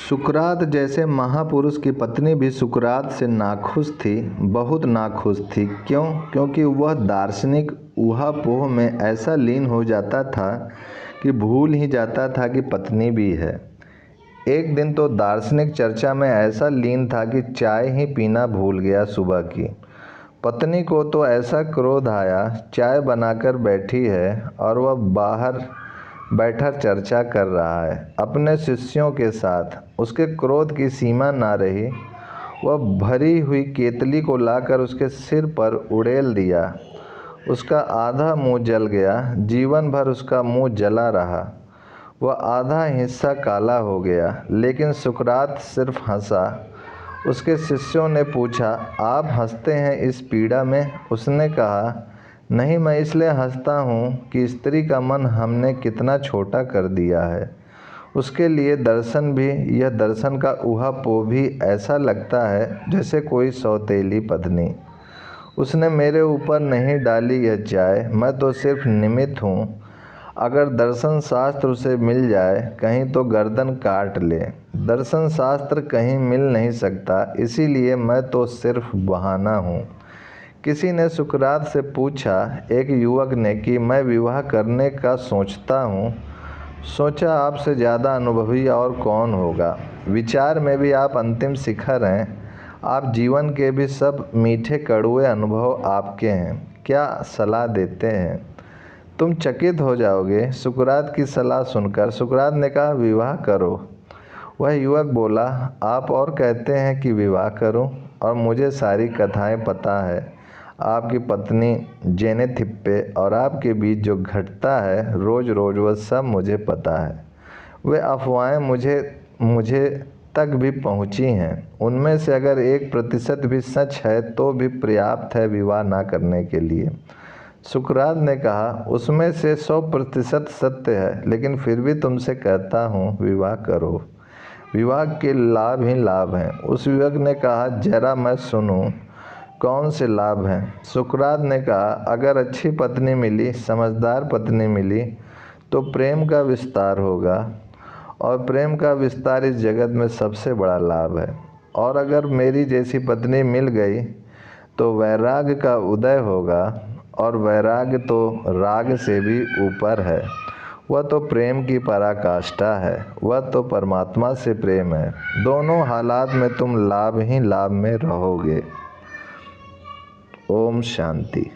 सुकरात जैसे महापुरुष की पत्नी भी सुकरात से नाखुश थी, बहुत नाखुश थी। क्यों? क्योंकि वह दार्शनिक ऊहापोह में ऐसा लीन हो जाता था कि भूल ही जाता था कि पत्नी भी है। एक दिन तो दार्शनिक चर्चा में ऐसा लीन था कि चाय ही पीना भूल गया सुबह की। पत्नी को तो ऐसा क्रोध आया, चाय बनाकर बैठी है और वह बाहर बैठा चर्चा कर रहा है अपने शिष्यों के साथ। उसके क्रोध की सीमा ना रही। वह भरी हुई केतली को लाकर उसके सिर पर उड़ेल दिया। उसका आधा मुंह जल गया। जीवन भर उसका मुंह जला रहा। वह आधा हिस्सा काला हो गया। लेकिन सुकरात सिर्फ हंसा। उसके शिष्यों ने पूछा, आप हंसते हैं इस पीड़ा में? उसने कहा, नहीं, मैं इसलिए हंसता हूँ कि स्त्री का मन हमने कितना छोटा कर दिया है। उसके लिए दर्शन भी, यह दर्शन का ऊहापोह भी ऐसा लगता है जैसे कोई सौतेली पत्नी। उसने मेरे ऊपर नहीं डाली यह चाय, मैं तो सिर्फ निमित्त हूँ। अगर दर्शन शास्त्र उसे मिल जाए कहीं तो गर्दन काट ले। दर्शन शास्त्र कहीं मिल नहीं सकता, इसीलिए मैं तो सिर्फ बहाना हूँ। किसी ने सुकरात से पूछा, एक युवक ने, कि मैं विवाह करने का सोचता हूँ। सोचा, आपसे ज़्यादा अनुभवी और कौन होगा। विचार में भी आप अंतिम शिखर हैं। आप जीवन के भी सब मीठे कड़वे अनुभव आपके हैं। क्या सलाह देते हैं? तुम चकित हो जाओगे सुकरात की सलाह सुनकर। सुकरात ने कहा, विवाह करो। वह युवक बोला, आप और कहते हैं कि विवाह करूं, और मुझे सारी कथाएं पता है। आपकी पत्नी जेनेथिप्पे और आपके बीच जो घटता है रोज़ रोज़, वह सब मुझे पता है। वे अफवाहें मुझे तक भी पहुंची हैं। उनमें से अगर 1% भी सच है तो भी पर्याप्त है विवाह ना करने के लिए। सुकरात ने कहा, उसमें से 100% सत्य है, लेकिन फिर भी तुमसे कहता हूँ विवाह करो। विवाह के लाभ ही लाभ हैं। उस युवक ने कहा, जरा मैं सुनूं, कौन से लाभ हैं? सुकरात ने कहा, अगर अच्छी पत्नी मिली, समझदार पत्नी मिली, तो प्रेम का विस्तार होगा, और प्रेम का विस्तार इस जगत में सबसे बड़ा लाभ है। और अगर मेरी जैसी पत्नी मिल गई तो वैराग्य का उदय होगा, और वैराग्य तो राग से भी ऊपर है। वह तो प्रेम की पराकाष्ठा है। वह तो परमात्मा से प्रेम है। दोनों हालात में तुम लाभ ही लाभ में रहोगे। ओम शांति।